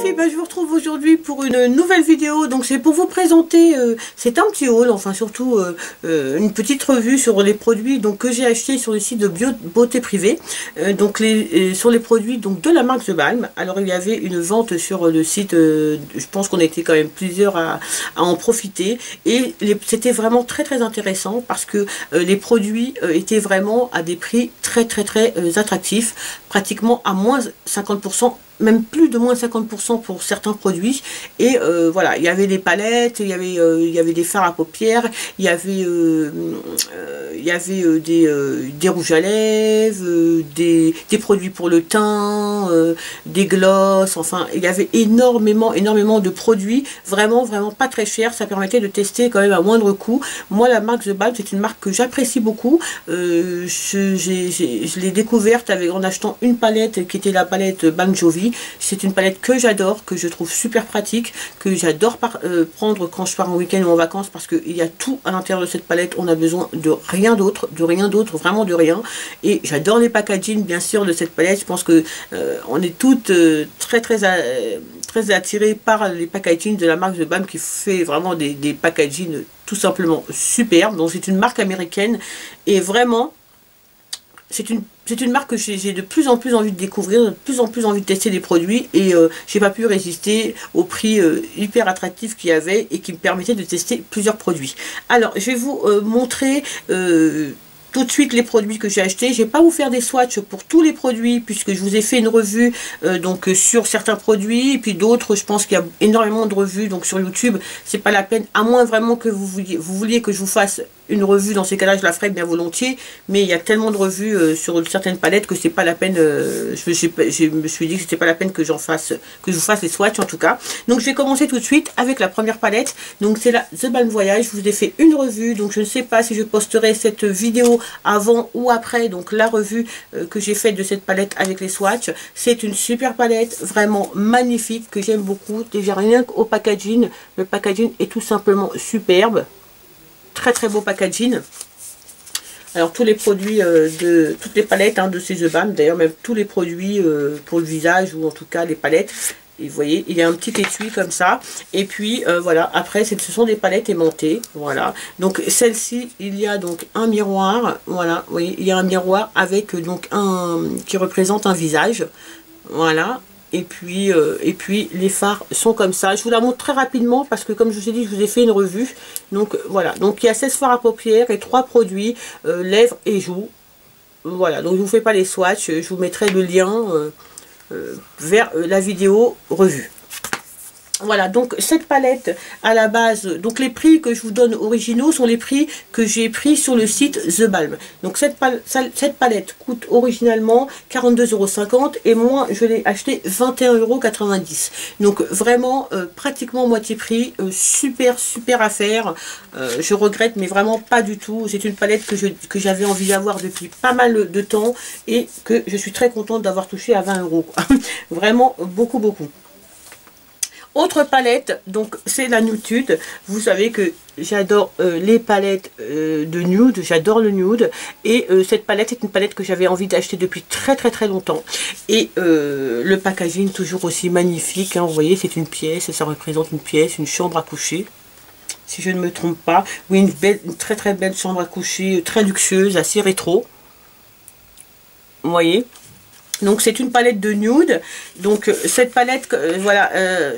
filles, je vous retrouve aujourd'hui pour une nouvelle vidéo. Donc c'est pour vous présenter, c'est un petit haul, enfin surtout une petite revue sur les produits donc, que j'ai acheté sur le site de Beauté Privée. Sur les produits donc, de la marque The Balm. Alors il y avait une vente sur le site, je pense qu'on était quand même plusieurs à en profiter. Et c'était vraiment très intéressant parce que les produits étaient vraiment à des prix très attractifs, pratiquement à moins 50%, même plus de moins 50% pour certains produits. Et voilà, il y avait des palettes, il y avait des fards à paupières, il y avait des rouges à lèvres, des produits pour le teint, des glosses, enfin il y avait énormément de produits, vraiment pas très chers. Ça permettait de tester quand même à moindre coût. Moi la marque The Balm, c'est une marque que j'apprécie beaucoup. Je l'ai découverte en achetant une palette qui était la palette Balm Jovi. C'est une palette que j'adore, que je trouve super pratique, que j'adore prendre quand je pars en week-end ou en vacances, parce qu'il y a tout à l'intérieur de cette palette. On a besoin de rien d'autre, vraiment de rien. Et j'adore les packaging bien sûr de cette palette. Je pense que on est toutes très attirées par les packaging de la marque The Balm, qui fait vraiment des packaging tout simplement superbes. Donc c'est une marque américaine et vraiment c'est une marque que j'ai de plus en plus envie de découvrir, de plus en plus envie de tester des produits, et j'ai pas pu résister au prix hyper attractif qu'il y avait et qui me permettait de tester plusieurs produits. Alors je vais vous montrer tout de suite les produits que j'ai achetés. Je vais pas vous faire des swatchs pour tous les produits puisque je vous ai fait une revue donc sur certains produits, et puis d'autres je pense qu'il y a énormément de revues donc sur YouTube. C'est pas la peine, à moins vraiment que vous vouliez que je vous fasse une revue. Dans ces cas-là je la ferai bien volontiers, mais il y a tellement de revues sur certaines palettes que c'est pas la peine. Je me suis dit que c'était pas la peine que je vous fasse les swatchs en tout cas. Donc je vais commencer tout de suite avec la première palette. Donc c'est la The Balm Voyage. Je vous ai fait une revue, donc je ne sais pas si je posterai cette vidéo avant ou après donc la revue que j'ai faite de cette palette avec les swatchs. C'est une super palette, vraiment magnifique, que j'aime beaucoup. Déjà rien qu'au packaging, le packaging est tout simplement superbe. Très beau packaging. Alors tous les produits de toutes les palettes de ces The Balm, d'ailleurs même tous les produits pour le visage, ou en tout cas les palettes. Et vous voyez, il y a un petit étui comme ça. Et puis voilà, après ce sont des palettes aimantées. Voilà. Donc celle-ci, il y a donc un miroir. Voilà, vous voyez, il y a un miroir avec donc qui représente un visage. Voilà. Et puis les fards sont comme ça. Je vous la montre très rapidement parce que comme je vous ai dit, je vous ai fait une revue. Donc voilà, donc il y a 16 fards à paupières et 3 produits, lèvres et joues. Voilà, donc je ne vous fais pas les swatchs, je vous mettrai le lien vers la vidéo revue. Voilà, donc cette palette à la base, donc les prix que je vous donne originaux sont les prix que j'ai pris sur le site The Balm. Donc cette palette coûte originalement 42,50 € et moi je l'ai acheté 21,90 €. Donc vraiment pratiquement moitié prix, super affaire. Je regrette mais vraiment pas du tout. C'est une palette que j'avais envie d'avoir depuis pas mal de temps et que je suis très contente d'avoir touché à 20 €. Vraiment beaucoup. Autre palette, donc c'est la Nude. Vous savez que j'adore les palettes de nude, j'adore le nude, et cette palette est une palette que j'avais envie d'acheter depuis très longtemps. Et le packaging toujours aussi magnifique, vous voyez, c'est une pièce, ça représente une pièce, une chambre à coucher, si je ne me trompe pas. Oui, une très belle chambre à coucher, très luxueuse, assez rétro. Vous voyez. Donc c'est une palette de nude. Donc cette palette, voilà,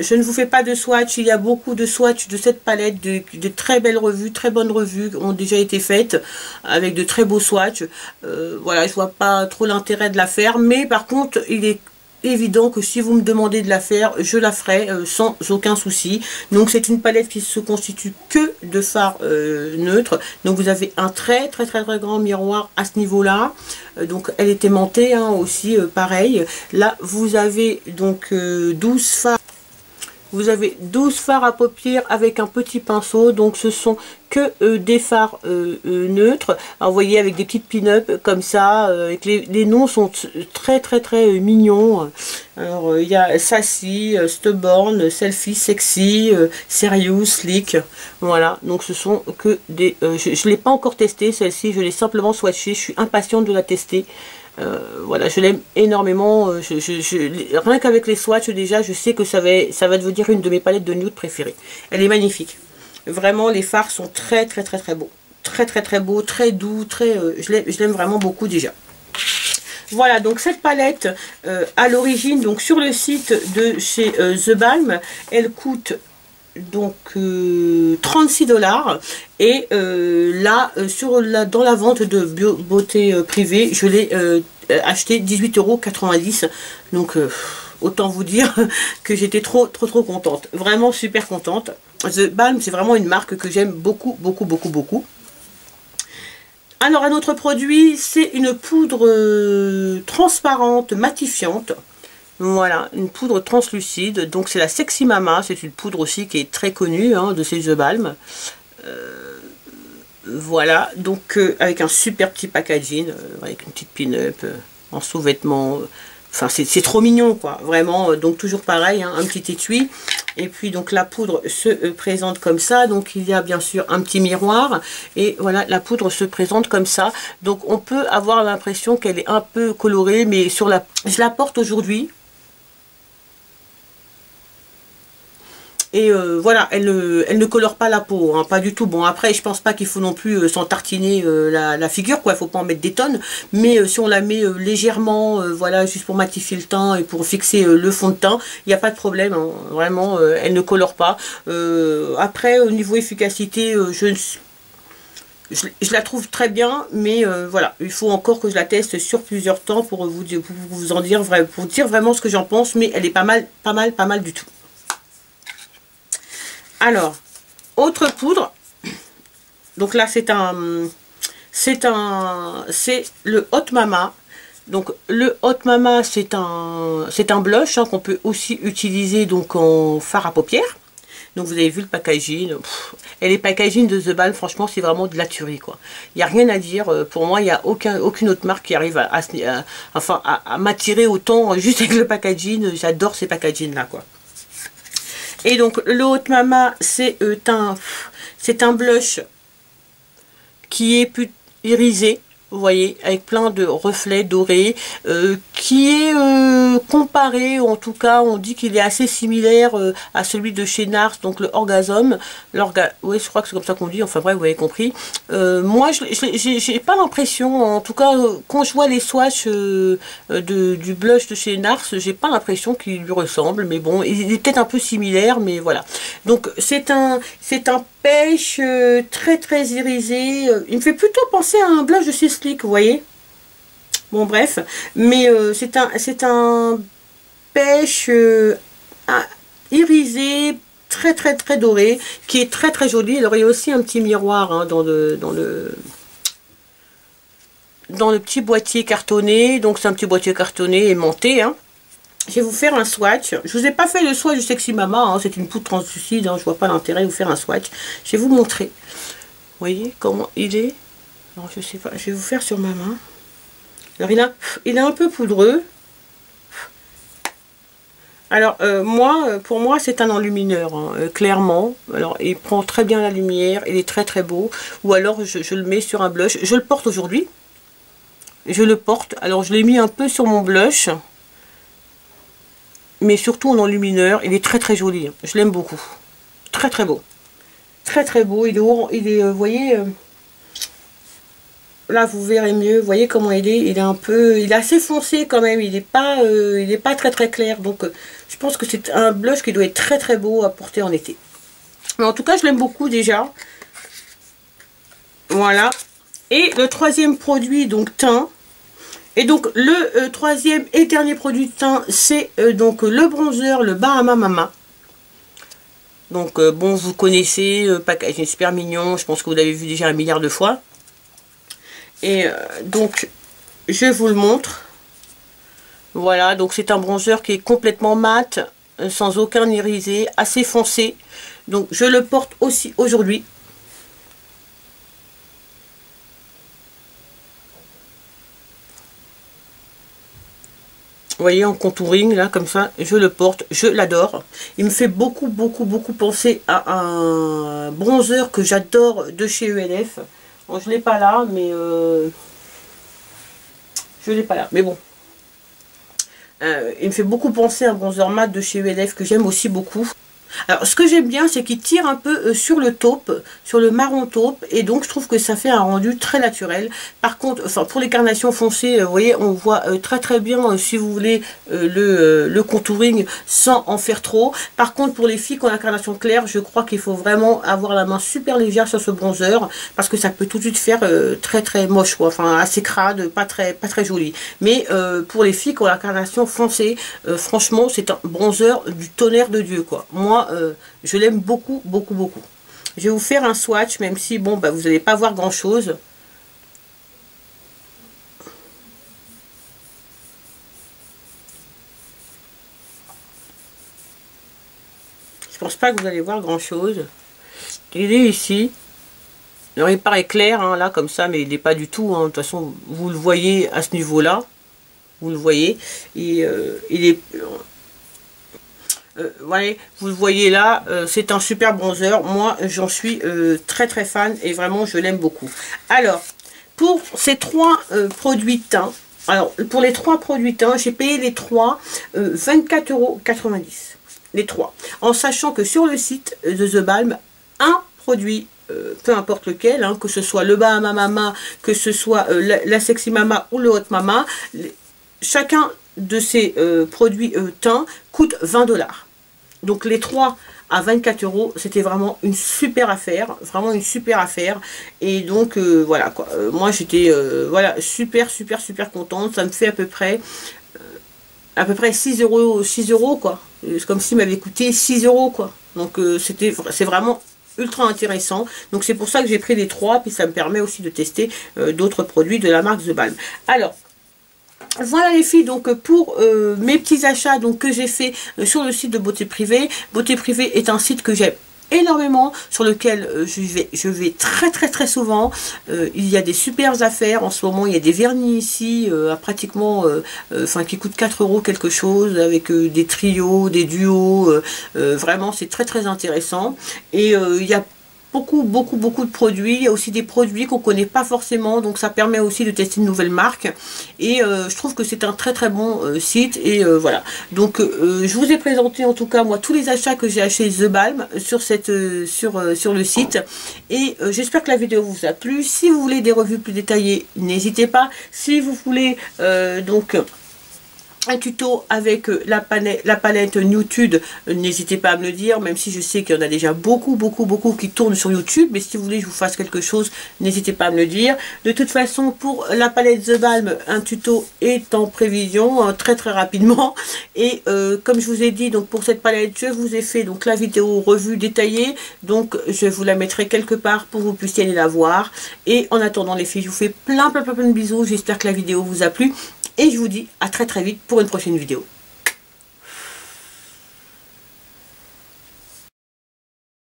je ne vous fais pas de swatch. Il y a beaucoup de swatchs de cette palette, de très belles revues, très bonnes revues ont déjà été faites avec de très beaux swatchs. Voilà, je vois pas trop l'intérêt de la faire, mais par contre il est évident que si vous me demandez de la faire, je la ferai sans aucun souci. Donc c'est une palette qui se constitue que de fards neutres. Donc vous avez un très grand miroir à ce niveau là. Donc elle est aimantée aussi, pareil. Là vous avez donc 12 fards. Vous avez 12 fards à paupières avec un petit pinceau. Donc ce sont que des fards neutres. Alors, vous voyez, avec des petites pin-up comme ça. Les noms sont très mignons. Alors il y a Sassy, Stubborn, Selfie, Sexy, Serious, Sleek. Voilà, donc ce sont que des... je ne l'ai pas encore testé celle-ci, je l'ai simplement swatché. Je suis impatiente de la tester. Voilà, je l'aime énormément. Rien qu'avec les swatchs déjà, je sais que ça va devenir une de mes palettes de nude préférées. Elle est magnifique. Vraiment, les fards sont très beaux. Très beaux, très doux, je l'aime vraiment beaucoup déjà. Voilà, donc cette palette, à l'origine, donc sur le site de chez The Balm, elle coûte donc 36 $, et là dans la vente de beauté privée, je l'ai acheté 18,90 €. Donc autant vous dire que j'étais trop contente, vraiment super contente. The Balm, c'est vraiment une marque que j'aime beaucoup. Alors un autre produit, c'est une poudre transparente matifiante. Voilà, une poudre translucide. Donc c'est la Sexy Mama, c'est une poudre aussi qui est très connue, hein, de chez The Balm. Voilà, donc avec un super petit packaging, avec une petite pin-up en sous-vêtements. Enfin, c'est trop mignon, quoi, vraiment. Donc toujours pareil, hein, un petit étui. Et puis donc la poudre se présente comme ça. Donc il y a bien sûr un petit miroir. Et voilà, la poudre se présente comme ça. Donc on peut avoir l'impression qu'elle est un peu colorée, mais je la porte aujourd'hui. Et voilà, elle ne colore pas la peau, hein, pas du tout. Bon, après, je pense pas qu'il faut non plus s'en tartiner la figure, quoi. Il faut pas en mettre des tonnes. Mais si on la met légèrement, voilà, juste pour matifier le teint et pour fixer le fond de teint, il n'y a pas de problème, hein. Vraiment, elle ne colore pas. Après, au niveau efficacité, je la trouve très bien, mais voilà, il faut encore que je la teste sur plusieurs temps pour vous en dire, pour dire vraiment ce que j'en pense. Mais elle est pas mal du tout. Alors, autre poudre, donc là c'est le Hot Mama. Donc le Hot Mama, c'est un blush, hein, qu'on peut aussi utiliser donc en fard à paupières. Donc vous avez vu le packaging. Et les packaging de The Balm, franchement, c'est vraiment de la tuerie, quoi. Il n'y a rien à dire. Pour moi, il n'y a aucune autre marque qui arrive à m'attirer autant juste avec le packaging. J'adore ces packaging là, quoi. Et donc le Hot Mama, c'est un blush qui est plus irisé, vous voyez, avec plein de reflets dorés, qui est comparé, ou en tout cas on dit qu'il est assez similaire à celui de chez NARS, donc le Orgasm. Oui, je crois que c'est comme ça qu'on dit, enfin bref, vous avez compris. Moi, j'ai pas l'impression, en tout cas, quand je vois les swatchs du blush de chez NARS, j'ai pas l'impression qu'il lui ressemble, mais bon, il est peut-être un peu similaire, mais voilà. Donc c'est un pêche très irisé. Il me fait plutôt penser à un blush de chez Sleek, vous voyez. Bon bref, mais c'est un pêche irisé, très doré, qui est très joli. Alors il y a aussi un petit miroir, hein, dans le petit boîtier cartonné. Donc c'est un petit boîtier cartonné aimanté, hein. Je vais vous faire un swatch. Je vous ai pas fait le swatch du Sexy Mama, hein, c'est une poudre translucide, hein, je vois pas l'intérêt de vous faire un swatch. Je vais vous montrer. Vous voyez comment il est? Alors je sais pas, je vais vous faire sur ma main. Alors il est un peu poudreux. Alors pour moi c'est un enlumineur, hein, clairement. Alors il prend très bien la lumière, il est très beau. Ou alors je le mets sur un blush. Je le porte aujourd'hui. Je le porte. Alors je l'ai mis un peu sur mon blush, mais surtout en enlumineur. Il est très joli, hein. Je l'aime beaucoup. Très beau. Très beau. Il est vous voyez, là vous verrez mieux. Vous voyez comment il est. Il est assez foncé quand même. Il n'est pas très clair. Donc je pense que c'est un blush qui doit être très beau à porter en été. Mais en tout cas, je l'aime beaucoup déjà. Voilà. Et le troisième produit, donc teint. Et donc le troisième et dernier produit de teint, c'est donc le bronzer, le Bahama Mama. Donc bon, vous connaissez, packaging super mignon, je pense que vous l'avez vu déjà un milliard de fois. Et donc je vous le montre. Voilà, donc c'est un bronzer qui est complètement mat, sans aucun irisé, assez foncé. Donc je le porte aussi aujourd'hui. Vous voyez, en contouring, là, comme ça, je le porte, je l'adore. Il me fait beaucoup penser à un bronzer que j'adore de chez ELF. Bon, je ne l'ai pas là, mais Je l'ai pas là, mais bon. Il me fait beaucoup penser à un bronzer mat de chez ULF que j'aime aussi beaucoup. Alors ce que j'aime bien, c'est qu'il tire un peu sur le taupe, sur le marron taupe, et donc je trouve que ça fait un rendu très naturel. Par contre, enfin pour les carnations foncées, vous voyez, on voit très bien si vous voulez le contouring sans en faire trop. Par contre pour les filles qui ont la carnation claire, je crois qu'il faut vraiment avoir la main super légère sur ce bronzer, parce que ça peut tout de suite faire très moche, quoi. Enfin assez crade, pas très joli. Mais pour les filles qui ont la carnation foncée, franchement c'est un bronzer du tonnerre de Dieu, quoi. Moi je l'aime beaucoup. Je vais vous faire un swatch, même si bon bah vous n'allez pas voir grand chose. Je pense pas que vous allez voir grand chose. Il est ici. Alors il paraît clair hein, là comme ça, mais il n'est pas du tout hein. De toute façon vous le voyez à ce niveau là, vous le voyez, et il est voyez, vous le voyez là, c'est un super bronzer. Moi j'en suis très fan, et vraiment je l'aime beaucoup. Alors pour ces trois produits teints, alors pour les trois produits teints, j'ai payé les trois 24,90 €, les trois, en sachant que sur le site de The Balm, un produit peu importe lequel, hein, que ce soit le Bahama Mama, que ce soit la Sexy Mama ou le Hot Mama, chacun de ces produits teints coûte 20 $. Donc les trois à 24 €, c'était vraiment une super affaire, et donc voilà quoi. Moi j'étais voilà super contente. Ça me fait à peu près 6 € quoi. C'est comme s'il m'avait coûté 6 € quoi. Donc c'est vraiment ultra intéressant. Donc c'est pour ça que j'ai pris les trois, puis ça me permet aussi de tester d'autres produits de la marque The Balm. Alors voilà les filles, donc pour mes petits achats donc que j'ai fait sur le site de Beauté Privée. Beauté Privée est un site que j'aime énormément, sur lequel je vais très souvent. Il y a des super affaires en ce moment. Il y a des vernis ici à pratiquement enfin qui coûtent 4 € quelque chose, avec des trios, des duos, vraiment c'est très intéressant. Et il y a beaucoup de produits. Il y a aussi des produits qu'on connaît pas forcément, donc ça permet aussi de tester une nouvelle marque, et je trouve que c'est un très bon site. Et voilà, donc je vous ai présenté en tout cas moi tous les achats que j'ai achetés The Balm sur le site, et j'espère que la vidéo vous a plu. Si vous voulez des revues plus détaillées, n'hésitez pas. Si vous voulez donc un tuto avec la palette Nude, n'hésitez pas à me le dire, même si je sais qu'il y en a déjà beaucoup qui tournent sur YouTube, mais si vous voulez que je vous fasse quelque chose, n'hésitez pas à me le dire. De toute façon, pour la palette The Balm, un tuto est en prévision très rapidement, et comme je vous ai dit, donc pour cette palette, je vous ai fait donc la vidéo revue détaillée, donc je vous la mettrai quelque part pour que vous puissiez aller la voir. Et en attendant les filles, je vous fais plein de bisous, j'espère que la vidéo vous a plu. Et je vous dis à très vite pour une prochaine vidéo.